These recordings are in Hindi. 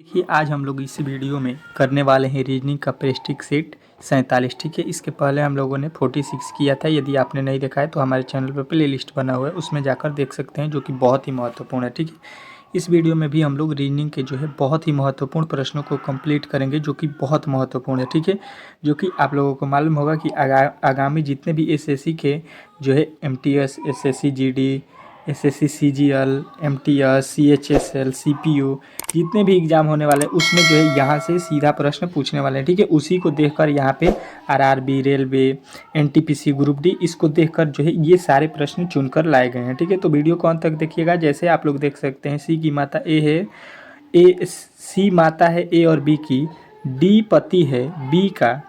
देखिए आज हम लोग इस वीडियो में करने वाले हैं रीजनिंग का प्रैक्टिस सेट 47। ठीक है, इसके पहले हम लोगों ने 46 किया था। यदि आपने नहीं देखा है तो हमारे चैनल पर प्ले लिस्ट बना हुआ है, उसमें जाकर देख सकते हैं, जो कि बहुत ही महत्वपूर्ण है। ठीक है, इस वीडियो में भी हम लोग रीजनिंग के जो है बहुत ही महत्वपूर्ण प्रश्नों को कंप्लीट करेंगे, जो कि बहुत महत्वपूर्ण है। ठीक है, जो कि आप लोगों को मालूम होगा कि आगामी जितने भी एसएससी के जो है MTS, SSC GD, SSC CGL, MTS, CHSL, CPU जितने भी एग्ज़ाम होने वाले हैं उसमें जो है यहाँ से सीधा प्रश्न पूछने वाले हैं। ठीक है, उसी को देखकर यहाँ पे RRB, railway, NTPC, group D, इसको देखकर जो है ये सारे प्रश्न चुनकर लाए गए हैं। ठीक है, तो वीडियो को अंत तक देखिएगा। जैसे आप लोग देख सकते हैं, सी की माता ए है, सी माता है ए और बी की, डी पति है बी का,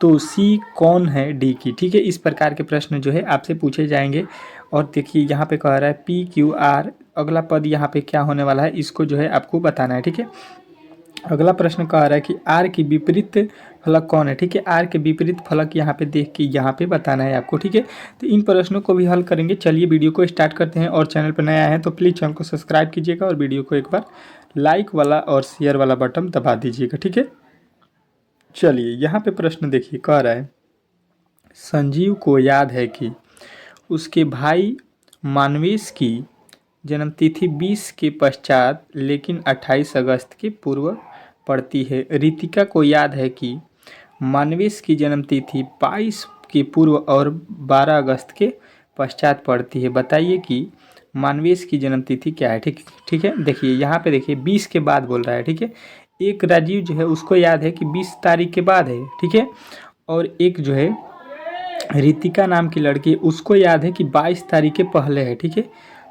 तो सी कौन है डी की। ठीक है, इस प्रकार के प्रश्न जो है आपसे पूछे जाएंगे। और देखिए यहाँ पे कह रहा है पी क्यू आर, अगला पद यहाँ पे क्या होने वाला है इसको जो है आपको बताना है। ठीक है, अगला प्रश्न कह रहा है कि आर की विपरीत फलक कौन है। ठीक है, आर के विपरीत फलक यहाँ पे देख के यहाँ पे बताना है आपको। ठीक है, तो इन प्रश्नों को भी हल करेंगे। चलिए वीडियो को स्टार्ट करते हैं। और चैनल पर नया है तो प्लीज़ चैनल को सब्सक्राइब कीजिएगा और वीडियो को एक बार लाइक वाला और शेयर वाला बटन दबा दीजिएगा। ठीक है, चलिए यहाँ पे प्रश्न देखिए, कह रहा है संजीव को याद है कि उसके भाई मानवेश की जन्मतिथि 20 के पश्चात लेकिन 28 अगस्त के पूर्व पड़ती है। रितिका को याद है कि मानवेश की जन्मतिथि 22 के पूर्व और 12 अगस्त के पश्चात पड़ती है। बताइए कि मानवेश की जन्मतिथि क्या है। ठीक है, देखिए यहाँ पे देखिए 20 के बाद बोल रहा है। ठीक है, एक राजीव जो है उसको याद है कि 20 तारीख के बाद है। ठीक है, और एक जो है रितिका नाम की लड़की, उसको याद है कि 22 तारीख के पहले है। ठीक है,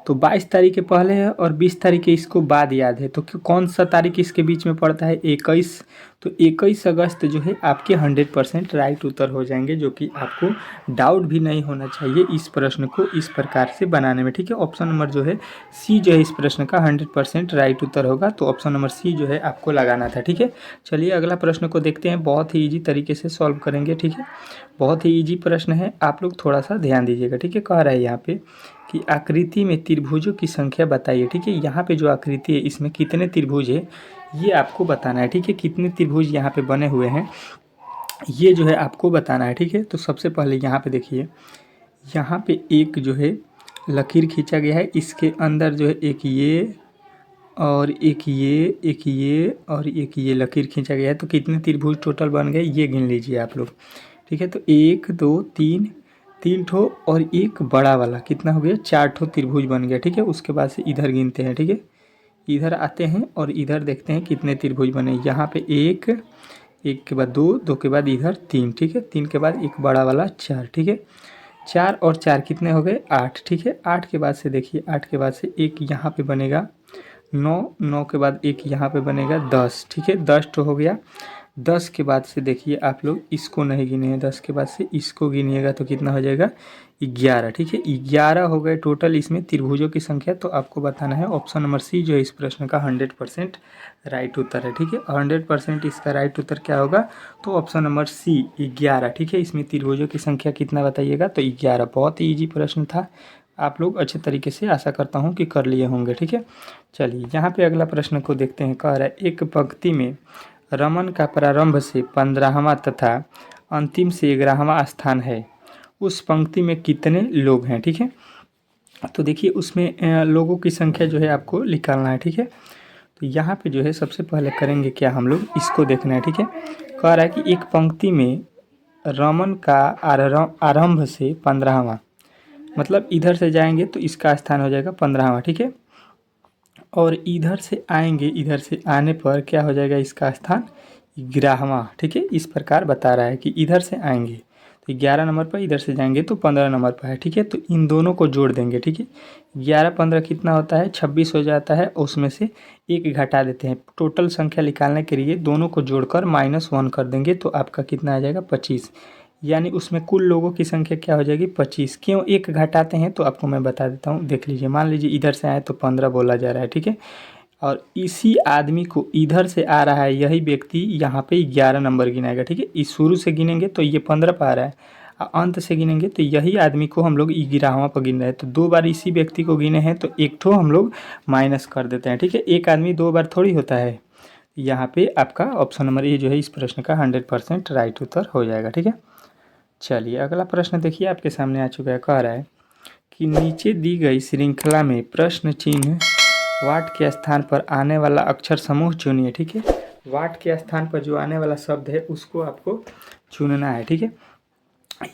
तो 22 तारीख के पहले है और 20 तारीख के इसको बाद याद है, तो कौन सा तारीख इसके बीच में पड़ता है? 21। तो 21 अगस्त जो है आपके 100% राइट उत्तर हो जाएंगे, जो कि आपको डाउट भी नहीं होना चाहिए इस प्रश्न को इस प्रकार से बनाने में। ठीक है, ऑप्शन नंबर जो है सी जो है इस प्रश्न का 100% राइट उत्तर होगा, तो ऑप्शन नंबर सी जो है आपको लगाना था। ठीक है, चलिए अगला प्रश्न को देखते हैं। बहुत ही ईजी तरीके से सॉल्व करेंगे। ठीक है, बहुत ही ईजी प्रश्न है, आप लोग थोड़ा सा ध्यान दीजिएगा। ठीक है, कह रहा है यहाँ पे कि आकृति में त्रिभुजों की संख्या बताइए। ठीक है, यहाँ पे जो आकृति है इसमें कितने त्रिभुज है ये आपको बताना है। ठीक है, कितने त्रिभुज यहाँ पे बने हुए हैं ये जो है आपको बताना है। ठीक है, तो सबसे पहले यहाँ पे देखिए, यहाँ पे एक जो है लकीर खींचा गया है, इसके अंदर जो है एक ये और एक ये, एक ये और एक ये लकीर खींचा गया है। तो कितने त्रिभुज टोटल बन गए ये गिन लीजिए आप लोग। ठीक है, तो 1 2 3, 3 ठो और एक बड़ा वाला कितना हो गया? 4 ठो त्रिभुज बन गया। ठीक है, उसके बाद से इधर गिनते हैं। ठीक है, इधर आते हैं और इधर देखते हैं कितने त्रिभुज बने। यहाँ पे एक, एक के बाद दो, दो के बाद इधर तीन। ठीक है, तीन के बाद एक बड़ा वाला 4। ठीक है, 4 और 4 कितने हो गए? 8। ठीक है, 8 के बाद से देखिए, 8 के बाद से एक यहाँ पे बनेगा 9, 9 के बाद एक यहाँ पे बनेगा 10। ठीक है, 10 तो हो गया। 10 के बाद से देखिए आप लोग इसको नहीं गिने हैं, 10 के बाद से इसको गिनिएगा तो कितना हो जाएगा? 11। ठीक है, 11 हो गए टोटल इसमें त्रिभुजों की संख्या। तो आपको बताना है ऑप्शन नंबर सी जो है इस प्रश्न का 100% राइट उत्तर है। ठीक है, 100% इसका राइट उत्तर क्या होगा? तो ऑप्शन नंबर सी 11। ठीक है, इसमें त्रिभुजों की संख्या कितना बताइएगा? तो 11। बहुत ही ईजी प्रश्न था, आप लोग अच्छे तरीके से आशा करता हूँ कि कर लिए होंगे। ठीक है, चलिए यहाँ पे अगला प्रश्न को देखते हैं। कह रहा है एक पंक्ति में रमन का प्रारंभ से 15वां तथा अंतिम से 11वां स्थान है, उस पंक्ति में कितने लोग हैं? ठीक है, तो देखिए उसमें लोगों की संख्या जो है आपको निकालना है। ठीक है, तो यहाँ पे जो है सबसे पहले करेंगे क्या, हम लोग इसको देखना है। ठीक है, कह रहा है कि एक पंक्ति में रमन का आरंभ से 15वां, मतलब इधर से जाएंगे तो इसका स्थान हो जाएगा 15वां। ठीक है, और इधर से आएंगे, इधर से आने पर क्या हो जाएगा? इसका स्थान 11वां। ठीक है, इस प्रकार बता रहा है कि इधर से आएंगे तो 11 नंबर पर, इधर से जाएंगे तो 15 नंबर पर है। ठीक है, तो इन दोनों को जोड़ देंगे। ठीक है, 11 15 कितना होता है? 26 हो जाता है, उसमें से एक घटा देते हैं। टोटल संख्या निकालने के लिए दोनों को जोड़कर -1 कर देंगे तो आपका कितना आ जाएगा? 25। यानी उसमें कुल लोगों की संख्या क्या हो जाएगी? 25। क्यों एक घटाते हैं तो आपको मैं बता देता हूँ, देख लीजिए। मान लीजिए इधर से आए तो 15 बोला जा रहा है। ठीक है, और इसी आदमी को इधर से आ रहा है, यही व्यक्ति यहाँ पे 11 नंबर गिनाएगा। ठीक है, इस शुरू से गिनेंगे तो ये 15 पर आ रहा है, और अंत से गिनेंगे तो यही आदमी को हम लोग 11वां पर गिन रहे हैं। तो 2 बार इसी व्यक्ति को गिने हैं तो एक ठो हम लोग माइनस कर देते हैं। ठीक है, एक आदमी 2 बार थोड़ी होता है, यहाँ पे आपका ऑप्शन नंबर ए जो है इस प्रश्न का 100% राइट उत्तर हो जाएगा। ठीक है, चलिए अगला प्रश्न देखिए आपके सामने आ चुका है। कह रहा है कि नीचे दी गई श्रृंखला में प्रश्न चिन्ह वाट के स्थान पर आने वाला अक्षर समूह चुनिए। ठीक है, वाट के स्थान पर जो आने वाला शब्द है उसको आपको चुनना है। ठीक है,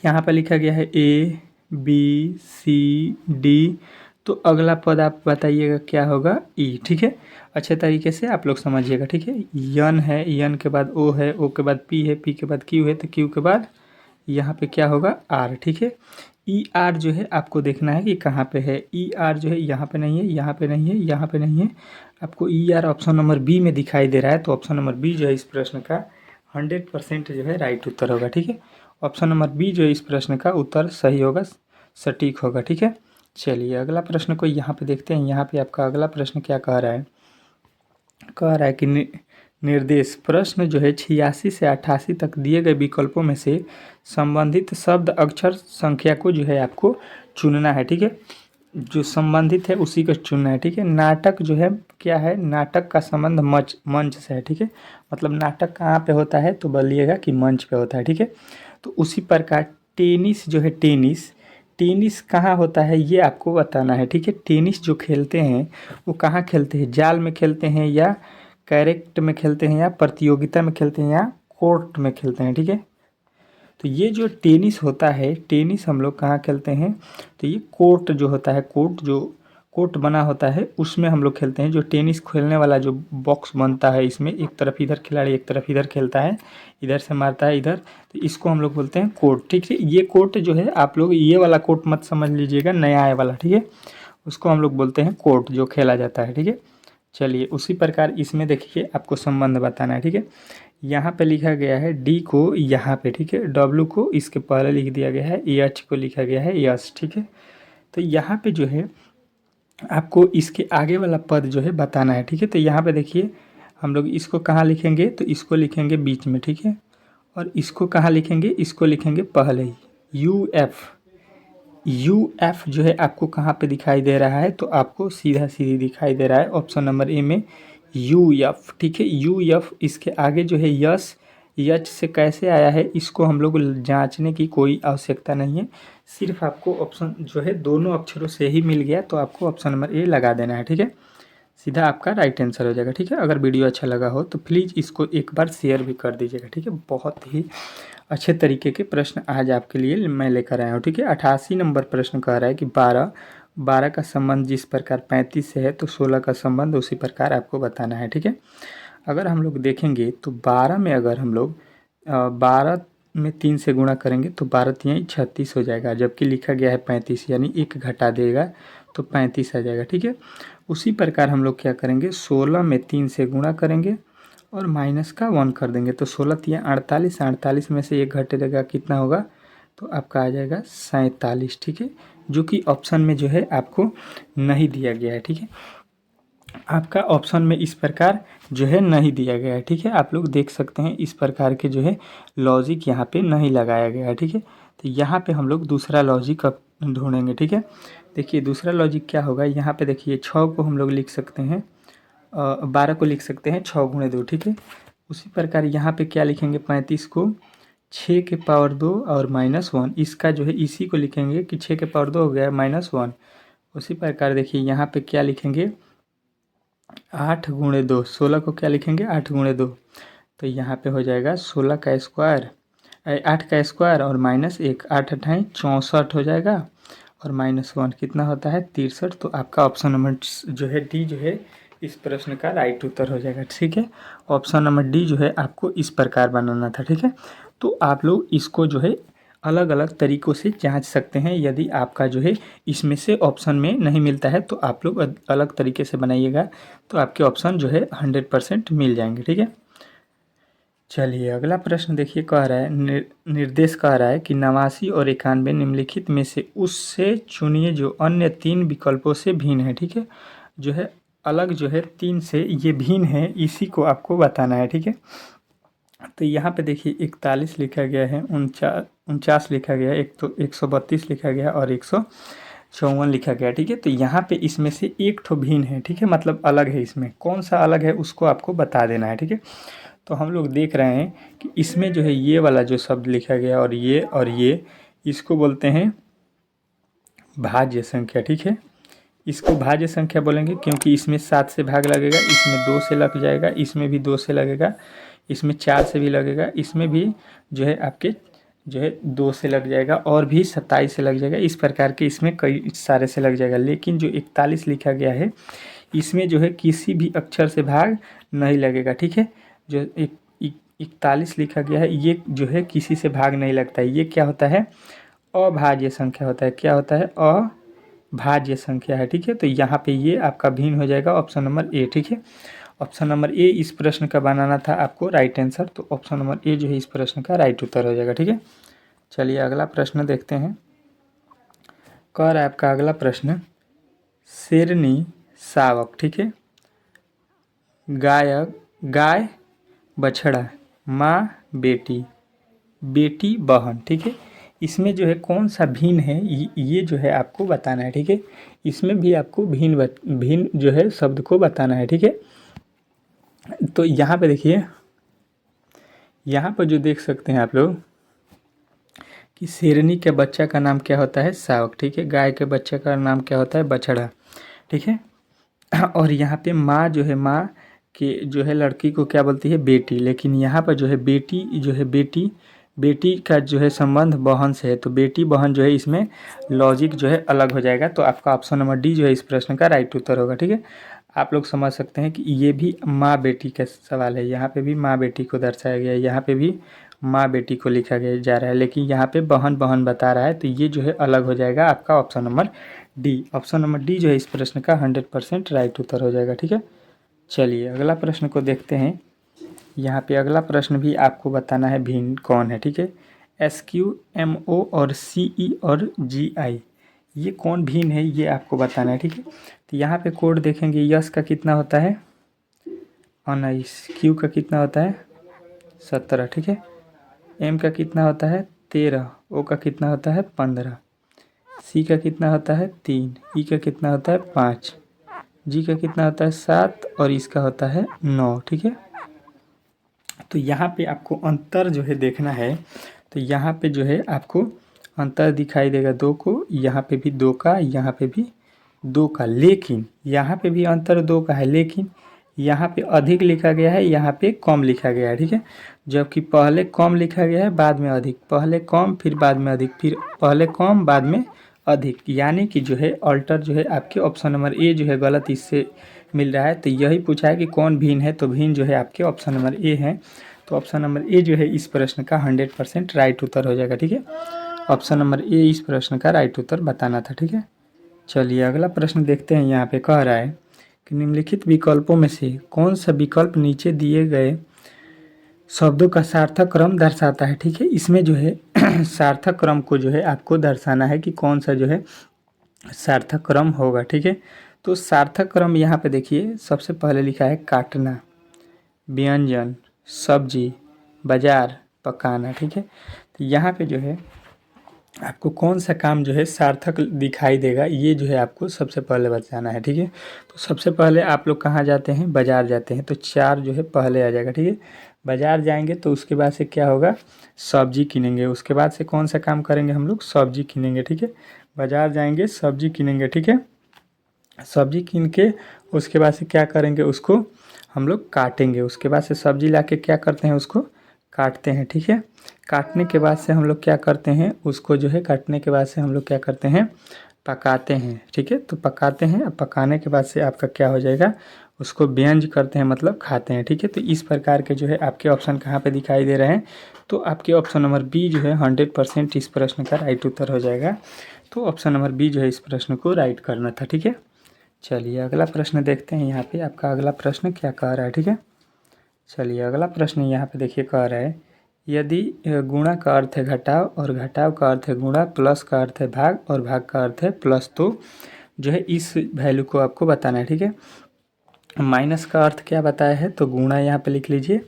यहाँ पर लिखा गया है ए बी सी डी, तो अगला पद आप बताइएगा क्या होगा, ई। ठीक है, अच्छे तरीके से आप लोग समझिएगा। ठीक है, यन है, यन के बाद ओ है, ओ के बाद पी है, पी के बाद क्यू है, तो क्यू के बाद यहाँ पे क्या होगा, आर। ठीक है, ई आर जो है आपको देखना है कि कहाँ पे है। ई आर जो है यहाँ पे नहीं है, यहाँ पे नहीं है, यहाँ पे नहीं है, आपको E R option number B में दिखाई दे रहा है। तो ऑप्शन नंबर बी जो है इस प्रश्न का 100% जो है राइट उत्तर होगा। ठीक है, ऑप्शन नंबर बी जो है इस प्रश्न का उत्तर सही होगा, सटीक होगा। ठीक है, चलिए अगला प्रश्न को यहाँ पे देखते हैं। यहाँ पे आपका अगला प्रश्न क्या कह रहा है, कह रहा है कि निर्देश प्रश्न जो है 86 से 88 तक दिए गए विकल्पों में से संबंधित शब्द अक्षर संख्या को जो है आपको चुनना है। ठीक है, जो संबंधित है उसी को चुनना है। ठीक है, नाटक जो है क्या है, नाटक का संबंध मंच से है। ठीक है, मतलब नाटक कहाँ पे होता है, तो बोलिएगा कि मंच पे होता है। ठीक है, तो उसी प्रकार टेनिस जो है, टेनिस टेनिस कहाँ होता है ये आपको बताना है। ठीक है, टेनिस जो खेलते हैं वो कहाँ खेलते हैं, जाल में खेलते हैं या कैरेक्ट में खेलते हैं या प्रतियोगिता में खेलते हैं या कोर्ट में खेलते हैं। ठीक है, तो ये जो टेनिस होता है, टेनिस हम लोग कहाँ खेलते हैं, तो ये कोर्ट जो होता है, कोर्ट जो कोर्ट बना होता है उसमें हम लोग खेलते हैं। जो टेनिस खेलने वाला जो बॉक्स बनता है, इसमें एक तरफ इधर खिलाड़ी एक तरफ इधर खेलता है, इधर से मारता है इधर, तो इसको हम लोग बोलते हैं कोर्ट। ठीक है, ये कोर्ट जो है आप लोग ये वाला कोर्ट मत समझ लीजिएगा, नया आए वाला। ठीक है, उसको हम लोग बोलते हैं कोर्ट जो खेला जाता है। ठीक है, चलिए उसी प्रकार इसमें देखिए आपको संबंध बताना है। ठीक है, यहाँ पे लिखा गया है डी को यहाँ पे, ठीक है, डब्लू को इसके पहले लिख दिया गया है, एच को लिखा गया है यस। ठीक है, तो यहाँ पे जो है आपको इसके आगे वाला पद जो है बताना है। ठीक है, तो यहाँ पे देखिए हम लोग इसको कहाँ लिखेंगे, तो इसको लिखेंगे बीच में। ठीक है, और इसको कहाँ लिखेंगे, इसको लिखेंगे पहले ही, यू एफ। यू एफ जो है आपको कहाँ पे दिखाई दे रहा है, तो आपको सीधा सीधी दिखाई दे रहा है ऑप्शन नंबर ए में, यू एफ। ठीक है, यू एफ, इसके आगे जो है यस, यच से कैसे आया है इसको हम लोग जांचने की कोई आवश्यकता नहीं है, सिर्फ आपको ऑप्शन जो है दोनों अक्षरों से ही मिल गया तो आपको ऑप्शन नंबर ए लगा देना है। ठीक है, सीधा आपका राइट आंसर हो जाएगा। ठीक है, अगर वीडियो अच्छा लगा हो तो प्लीज़ इसको एक बार शेयर भी कर दीजिएगा। ठीक है, बहुत ही अच्छे तरीके के प्रश्न आज आपके लिए मैं लेकर आया हूँ। ठीक है, 88 नंबर प्रश्न कह रहा है कि 12 का संबंध जिस प्रकार 35 से है तो 16 का संबंध उसी प्रकार आपको बताना है। ठीक है, अगर हम लोग देखेंगे तो 12 में अगर हम लोग 12 में 3 से गुणा करेंगे तो 12 तियाई 36 हो जाएगा, जबकि लिखा गया है 35, यानी एक घटा देगा तो 35 आ जाएगा। ठीक है, उसी प्रकार हम लोग क्या करेंगे, 16 में 3 से गुणा करेंगे और माइनस का 1 कर देंगे तो 16 तिया 48, 48 में से एक घटेगा कितना होगा, तो आपका आ जाएगा 47। ठीक है, जो कि ऑप्शन में जो है आपको नहीं दिया गया है। ठीक है, आपका ऑप्शन में इस प्रकार जो है नहीं दिया गया है। ठीक है, आप लोग देख सकते हैं इस प्रकार के जो है लॉजिक यहाँ पे नहीं लगाया गया है। ठीक है, तो यहाँ पे हम लोग दूसरा लॉजिक अब ढूंढेंगे। ठीक है, देखिए दूसरा लॉजिक क्या होगा, यहाँ पे देखिए 6 को हम लोग लिख सकते हैं, 12 को लिख सकते हैं 6 गुणे 2। ठीक है, उसी प्रकार यहाँ पे क्या लिखेंगे, 35 को 6 के पावर 2 और -1, इसका जो है इसी को लिखेंगे कि 6 के पावर 2 हो गया -1। उसी प्रकार देखिए यहाँ पे क्या लिखेंगे, 8 गुणे 2, 16 को क्या लिखेंगे 8 गुणे 2, तो यहाँ पे हो जाएगा 16 का स्क्वायर, 8 का स्क्वायर और -1, 8 अठाई 64 हो जाएगा और -1 कितना होता है 63। तो आपका ऑप्शन नंबर जो है डी जो है इस प्रश्न का राइट उत्तर हो जाएगा। ठीक है, ऑप्शन नंबर डी जो है आपको इस प्रकार बनाना था। ठीक है, तो आप लोग इसको जो है अलग अलग तरीक़ों से जांच सकते हैं। यदि आपका जो है इसमें से ऑप्शन में नहीं मिलता है तो आप लोग अलग तरीके से बनाइएगा, तो आपके ऑप्शन जो है 100% मिल जाएंगे। ठीक है, चलिए अगला प्रश्न देखिए, कह रहा है निर्देश कह रहा है कि 89 और 91 निम्नलिखित में से उससे चुनिए जो अन्य 3 विकल्पों से भिन्न है। ठीक है, जो है अलग जो है 3 से ये भिन्न है, इसी को आपको बताना है। ठीक है, तो यहाँ पे देखिए 41 लिखा गया है, 49 लिखा गया है, एक तो 132 लिखा गया और 54 लिखा गया, ठीक है। तो यहाँ पे इसमें से एक ठो भिन्न है, ठीक है, मतलब अलग है। इसमें कौन सा अलग है उसको आपको बता देना है, ठीक है। तो हम लोग देख रहे हैं कि इसमें जो है ये वाला जो शब्द लिखा गया और ये इसको बोलते हैं भाज्य संख्या, ठीक है। इसको भाज्य संख्या बोलेंगे क्योंकि इसमें 7 से भाग लगेगा, इसमें 2 से लग जाएगा, इसमें भी 2 से लगेगा, इसमें 4 से भी लगेगा, इसमें भी जो है आपके जो है 2 से लग जाएगा और भी 27 से लग जाएगा। इस प्रकार के इसमें कई सारे से लग जाएगा। लेकिन जो 41 लिखा गया है इसमें जो है किसी भी अक्षर से भाग नहीं लगेगा, ठीक है। जो 41 लिखा गया है ये जो है किसी से भाग नहीं लगता है। ये क्या होता है? अभाज्य संख्या होता है। क्या होता है? अभाज्य संख्या है, ठीक है। तो यहाँ पे ये आपका भिन्न हो जाएगा ऑप्शन नंबर ए, ठीक है। ऑप्शन नंबर ए इस प्रश्न का बनाना था आपको राइट आंसर, तो ऑप्शन नंबर ए जो है इस प्रश्न का राइट उत्तर हो जाएगा, ठीक है। चलिए अगला प्रश्न देखते हैं। कह रहा है आपका अगला प्रश्न, शेरनी शावक, ठीक है, गाय बछड़ा, माँ बेटी, बेटी बहन, ठीक है। इसमें जो है कौन सा भिन्न है ये जो है आपको बताना है, ठीक है। इसमें भी आपको भिन्न जो है शब्द को बताना है, ठीक है। तो यहाँ पे देखिए, यहाँ पर जो देख सकते हैं आप लोग कि शेरनी के बच्चा का नाम क्या होता है? शावक, ठीक है। गाय के बच्चे का नाम क्या होता है? बछड़ा, ठीक है। और यहाँ पे माँ जो है, माँ के जो है लड़की को क्या बोलती है? बेटी। लेकिन यहाँ पर जो है बेटी जो है बेटी का जो है संबंध बहन से है, तो बेटी बहन जो है इसमें लॉजिक जो है अलग हो जाएगा। तो आपका ऑप्शन नंबर डी जो है इस प्रश्न का राइट उत्तर होगा, ठीक है। आप लोग समझ सकते हैं कि ये भी माँ बेटी का सवाल है। यहाँ पे भी माँ बेटी को दर्शाया गया है, यहाँ पे भी माँ बेटी को लिखा गया जा रहा है, लेकिन यहाँ पे बहन बहन बता रहा है। तो ये जो है अलग हो जाएगा आपका option number D. Option number D जो है इस प्रश्न का 100% राइट उत्तर हो जाएगा, ठीक है। चलिए अगला प्रश्न को देखते हैं। यहाँ पे अगला प्रश्न भी आपको बताना है भिन्न कौन है, ठीक है। SQMO और CE और GI ये कौन भिन्न है ये आपको बताना है, ठीक है। तो यहाँ पे कोड देखेंगे, यस का कितना होता है? 19, Q का कितना होता है? 17, ठीक है। M का कितना होता है? 13, O का कितना होता है? 15, C का कितना होता है? 3, E का कितना होता है? 5, G का कितना होता है? 7 और इसका होता है 9, ठीक है। तो यहाँ पे आपको अंतर जो है देखना है। तो यहाँ पे जो है आपको अंतर दिखाई देगा 2 को, यहाँ पे भी 2 का, यहाँ पे भी 2 का, लेकिन यहाँ पे भी अंतर 2 का है, लेकिन यहाँ पे अधिक लिखा गया है, यहाँ पे कम लिखा गया है, ठीक है। जबकि पहले कम लिखा गया है बाद में अधिक, पहले कम फिर बाद में अधिक, फिर पहले कम बाद में अधिक, यानी कि जो है अल्टर जो है आपके ऑप्शन नंबर ए जो है गलत इससे मिल रहा है। तो यही पूछा है कि कौन भिन्न है, तो भिन्न जो है आपके ऑप्शन नंबर ए है। तो ऑप्शन नंबर ए जो है इस प्रश्न का 100% राइट उत्तर हो जाएगा, ठीक है। ऑप्शन नंबर ए इस प्रश्न का राइट उत्तर बताना था, ठीक है। चलिए अगला प्रश्न देखते हैं। यहाँ पे कह रहा है कि निम्नलिखित विकल्पों में से कौन सा विकल्प नीचे दिए गए शब्दों का सार्थक क्रम दर्शाता है, ठीक है। इसमें जो है सार्थक क्रम को जो है आपको दर्शाना है कि कौन सा जो है सार्थक क्रम होगा, ठीक है। तो सार्थक क्रम यहाँ पे देखिए, सबसे पहले लिखा है काटना, व्यंजन, सब्जी, बाजार, पकाना, ठीक है। तो यहाँ पे जो है आपको कौन सा काम जो है सार्थक दिखाई देगा ये जो है आपको सबसे पहले बताना है, ठीक है। तो सबसे पहले आप लोग कहाँ जाते हैं? बाजार जाते हैं, तो 4 जो है पहले आ जाएगा, ठीक है। बाजार जाएंगे तो उसके बाद से क्या होगा? सब्जी किनेंगे, उसके बाद से कौन सा काम करेंगे हम लोग? सब्जी किनेंगे, ठीक है। बाजार जाएंगे, सब्जी किनेंगे, ठीक है। सब्जी कीन के उसके बाद से क्या करेंगे? उसको हम लोग काटेंगे, उसके बाद से सब्जी ला के क्या करते हैं? उसको काटते हैं, ठीक है। काटने के बाद से हम लोग क्या करते हैं? उसको जो है काटने के बाद से हम लोग क्या करते हैं? पकाते हैं, ठीक है। तो पकाते हैं, अब पकाने के बाद से आपका क्या हो जाएगा? उसको व्यंज करते हैं, मतलब खाते हैं, ठीक है। तो इस प्रकार के जो है आपके ऑप्शन कहाँ पे दिखाई दे रहे हैं? तो आपके ऑप्शन नंबर बी जो है 100% इस प्रश्न का राइट उत्तर हो जाएगा। तो ऑप्शन नंबर बी जो है इस प्रश्न को राइट करना था, ठीक है। चलिए अगला प्रश्न देखते हैं। यहाँ पे आपका अगला प्रश्न क्या कह रहा है, ठीक है। चलिए अगला प्रश्न यहाँ पे देखिए कह रहा है, यदि गुणा का अर्थ है घटाव और घटाव का अर्थ है गुणा, प्लस का अर्थ है भाग और भाग का अर्थ है प्लस, तो जो है इस वैल्यू को आपको बताना है, ठीक है। माइनस का अर्थ क्या बताया है? तो गुणा यहाँ पे लिख लीजिए।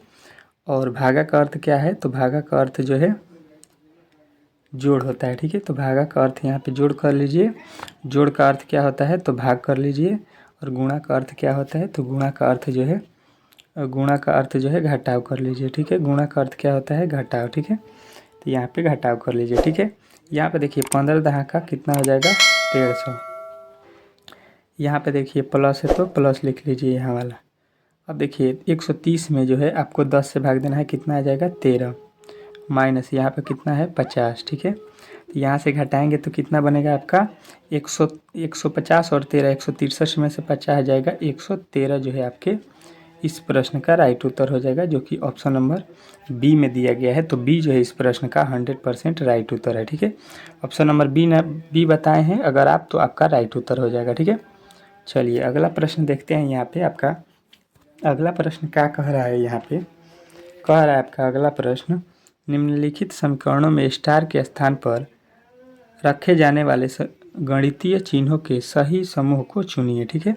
और भागा का अर्थ क्या है? तो भागा का अर्थ जो है जोड़ होता है, ठीक है। तो भागा का अर्थ यहाँ पे जोड़ कर लीजिए, जोड़ का अर्थ क्या होता है तो भाग कर लीजिए, और गुणा का अर्थ क्या होता है तो गुणा का अर्थ जो है घटाव कर लीजिए, ठीक है। गुणा का अर्थ क्या होता है घटाव, ठीक है। तो यहाँ पे घटाव कर लीजिए, ठीक है। यहाँ पे देखिए 15 दहाका कितना हो जाएगा 150। यहाँ पे देखिए प्लस है तो प्लस लिख लीजिए यहाँ वाला। अब देखिए 130 में जो है आपको 10 से भाग देना है, कितना आ जाएगा 13, माइनस यहाँ पे कितना है 50, ठीक है। तो यहाँ से घटाएंगे तो कितना बनेगा आपका 150 और 13 163 में से 50 आ जाएगा 113 जो है आपके इस प्रश्न का राइट उत्तर हो जाएगा, जो कि ऑप्शन नंबर बी में दिया गया है। तो बी जो है इस प्रश्न का 100% राइट उत्तर है, ठीक है। ऑप्शन नंबर बी बताए हैं अगर आप, तो आपका राइट उत्तर हो जाएगा, ठीक है। चलिए अगला प्रश्न देखते हैं। यहाँ पे आपका अगला प्रश्न क्या कह रहा है, यहाँ पे कह रहा है आपका अगला प्रश्न, निम्नलिखित समीकरणों में स्टार के स्थान पर रखे जाने वाले गणितीय चिन्हों के सही समूह को चुनिए, ठीक है।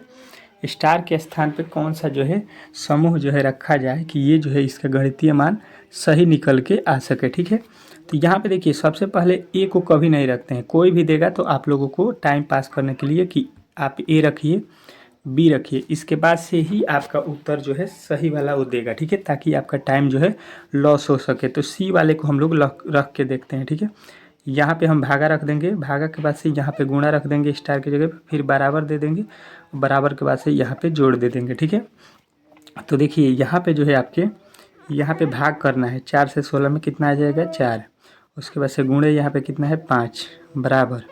स्टार के स्थान पे कौन सा जो है समूह जो है रखा जाए कि ये जो है इसका गणितीय मान सही निकल के आ सके, ठीक है। तो यहाँ पे देखिए सबसे पहले ए को कभी नहीं रखते हैं, कोई भी देगा तो आप लोगों को टाइम पास करने के लिए कि आप ए रखिए बी रखिए, इसके बाद से ही आपका उत्तर जो है सही वाला वो देगा, ठीक है, ताकि आपका टाइम जो है लॉस हो सके। तो सी वाले को हम लोग रख के देखते हैं, ठीक है। यहाँ पे हम भागा रख देंगे, भागा के बाद से यहाँ पे गुणा रख देंगे स्टार की जगह पे, फिर बराबर दे देंगे, बराबर के बाद से यहाँ पे जोड़ दे देंगे, ठीक है। तो देखिए यहाँ पे जो है आपके यहाँ पे भाग करना है, 4 से 16 में कितना आ जाएगा 4, उसके बाद से गुणे यहाँ पे कितना है 5, बराबर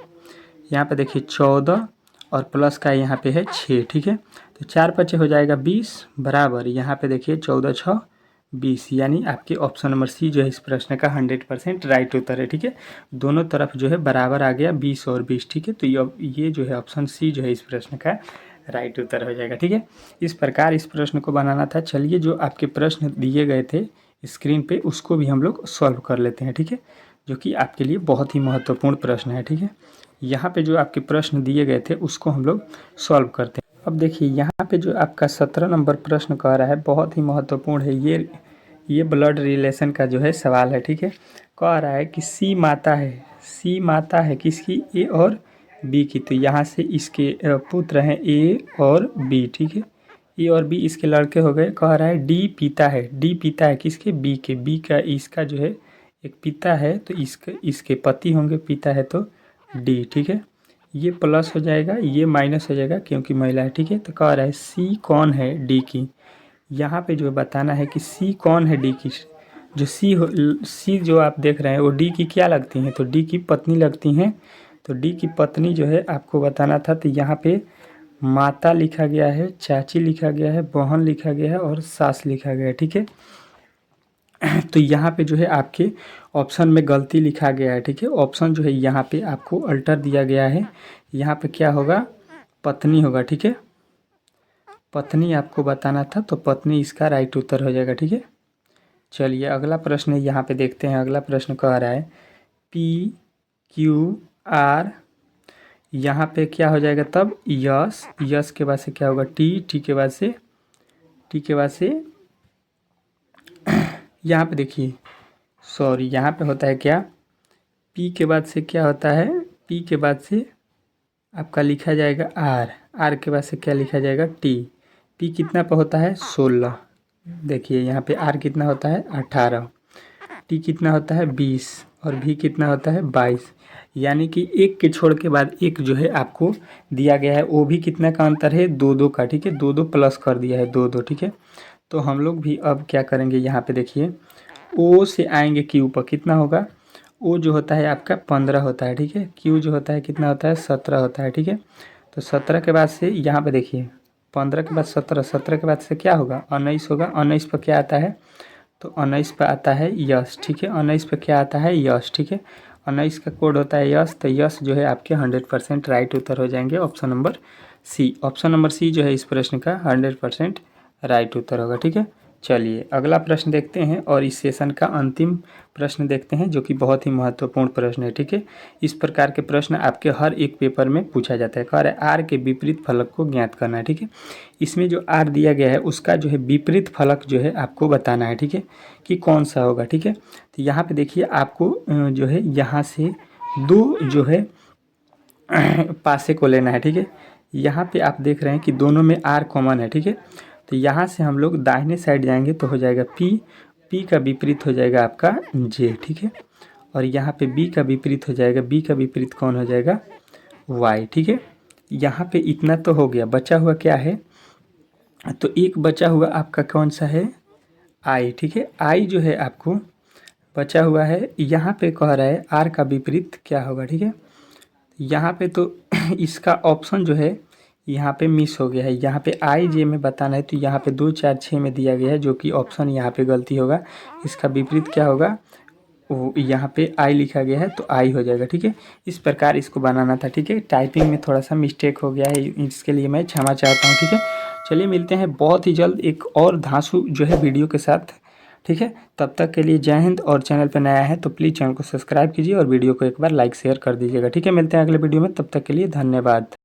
यहाँ पे देखिए 14 और प्लस का यहाँ पे है 6, ठीक है। तो 4 5 हो जाएगा 20, बराबर यहाँ पे देखिए 14 6 20, यानी आपके ऑप्शन नंबर सी जो है इस प्रश्न का 100% राइट उत्तर है, ठीक है। दोनों तरफ जो है बराबर आ गया 20 और 20, ठीक है। तो ये जो है ऑप्शन सी जो है इस प्रश्न का राइट उत्तर हो जाएगा, ठीक है। इस प्रकार इस प्रश्न को बनाना था। चलिए जो आपके प्रश्न दिए गए थे स्क्रीन पे उसको भी हम लोग सॉल्व कर लेते हैं, ठीक है, जो कि आपके लिए बहुत ही महत्वपूर्ण प्रश्न है, ठीक है। यहाँ पे जो आपके प्रश्न दिए गए थे उसको हम लोग सॉल्व करते हैं। अब देखिए यहाँ पे जो आपका 17 नंबर प्रश्न कह रहा है बहुत ही महत्वपूर्ण है, ये ब्लड रिलेशन का जो है सवाल है, ठीक है। कह रहा है कि सी माता है किसकी, ए और बी की। तो यहाँ से इसके पुत्र हैं ए और बी, ठीक है। ए और बी इसके लड़के हो गए। कह रहा है डी पिता है किसके, बी के, बी का इसका जो है एक पिता है तो इसके पति होंगे, पिता है तो डी, ठीक है। ये प्लस हो जाएगा, ये माइनस हो जाएगा क्योंकि महिला है, ठीक है। तो कह रहा है सी कौन है डी की। यहाँ पे जो बताना है कि सी कौन है डी की। जो सी जो आप देख रहे हैं वो डी की क्या लगती हैं, तो डी की पत्नी लगती हैं। तो डी की पत्नी जो है आपको बताना था। तो यहाँ पे माता लिखा गया है, चाची लिखा गया है, बहन लिखा गया है और सास लिखा गया है, ठीक है। तो यहाँ पे जो है आपके ऑप्शन में गलती लिखा गया है, ठीक है। ऑप्शन जो है यहाँ पे आपको अल्टर दिया गया है, यहाँ पे क्या होगा पत्नी होगा, ठीक है। पत्नी आपको बताना था तो पत्नी इसका राइट उत्तर हो जाएगा, ठीक है। चलिए अगला प्रश्न यहाँ पे देखते हैं। अगला प्रश्न कह रहा है पी क्यू आर, यहाँ पे क्या हो जाएगा तब यस के बाद से क्या होगा टी के बाद से यहाँ पे देखिए सॉरी यहाँ पे होता है क्या, पी के बाद से क्या होता है, पी के बाद से आपका लिखा जाएगा आर के बाद से क्या लिखा जाएगा टी। पी कितना पे होता है 16, देखिए यहाँ पे आर कितना होता है 18, टी कितना होता है 20 और भी कितना होता है 22, यानी कि एक के छोड़ के बाद एक जो है आपको दिया गया है। वो भी कितना का अंतर है 2 का, ठीक है। 2 प्लस कर दिया है 2, ठीक है। तो हम लोग भी अब क्या करेंगे, यहाँ पे देखिए ओ से आएंगे क्यू पर, कितना होगा, ओ जो होता है आपका 15 होता है, ठीक है। क्यू जो होता है कितना होता है 17 होता है, ठीक है। तो 17 के बाद से यहाँ पे देखिए 15 के बाद 17 के बाद से क्या होगा 19 होगा। 19 पर क्या आता है, तो 19 पर आता है यस, ठीक है। 19 पर क्या आता है यस, ठीक है। 19 का कोड होता है यस, तो यस जो है आपके 100% राइट उत्तर हो जाएंगे option number C. Option number C जो है इस प्रश्न का 100% राइट उत्तर होगा, ठीक है। चलिए अगला प्रश्न देखते हैं और इस सेशन का अंतिम प्रश्न देखते हैं जो कि बहुत ही महत्वपूर्ण प्रश्न है। ठीक है, इस प्रकार के प्रश्न आपके हर एक पेपर में पूछा जाता है। कह रहा है आर के विपरीत फलक को ज्ञात करना है। ठीक है, इसमें जो आर दिया गया है उसका जो है विपरीत फलक जो है आपको बताना है। ठीक है, कि कौन सा होगा। ठीक है, तो यहाँ पे देखिए आपको जो है यहाँ से दो जो है पासे को लेना है। ठीक है, यहाँ पे आप देख रहे हैं कि दोनों में आर कॉमन है। ठीक है, तो यहाँ से हम लोग दाहिने साइड जाएंगे तो हो जाएगा पी, पी का विपरीत हो जाएगा आपका जे। ठीक है, और यहाँ पे बी का विपरीत हो जाएगा, बी का विपरीत कौन हो जाएगा, वाई। ठीक है, यहाँ पे इतना तो हो गया, बचा हुआ क्या है, तो एक बचा हुआ आपका कौन सा है, आई। ठीक है, आई जो है आपको बचा हुआ है, यहाँ पे कह रहा है आर का विपरीत क्या होगा। ठीक है, यहाँ पे तो इसका ऑप्शन जो है यहाँ पे मिस हो गया है। यहाँ पे आई जे में बताना है तो यहाँ पे 2 4 6 में दिया गया है, जो कि ऑप्शन यहाँ पे गलती होगा। इसका विपरीत क्या होगा, वो यहाँ पे आई लिखा गया है तो आई हो जाएगा। ठीक है, इस प्रकार इसको बनाना था। ठीक है, टाइपिंग में थोड़ा सा मिस्टेक हो गया है, इसके लिए मैं क्षमा चाहता हूँ। ठीक है, चलिए मिलते हैं बहुत ही जल्द एक और धांसू जो है वीडियो के साथ। ठीक है, तब तक के लिए जय हिंद। और चैनल पर नया है तो प्लीज़ चैनल को सब्सक्राइब कीजिए और वीडियो को एक बार लाइक शेयर कर दीजिएगा। ठीक है, मिलते हैं अगले वीडियो में, तब तक के लिए धन्यवाद।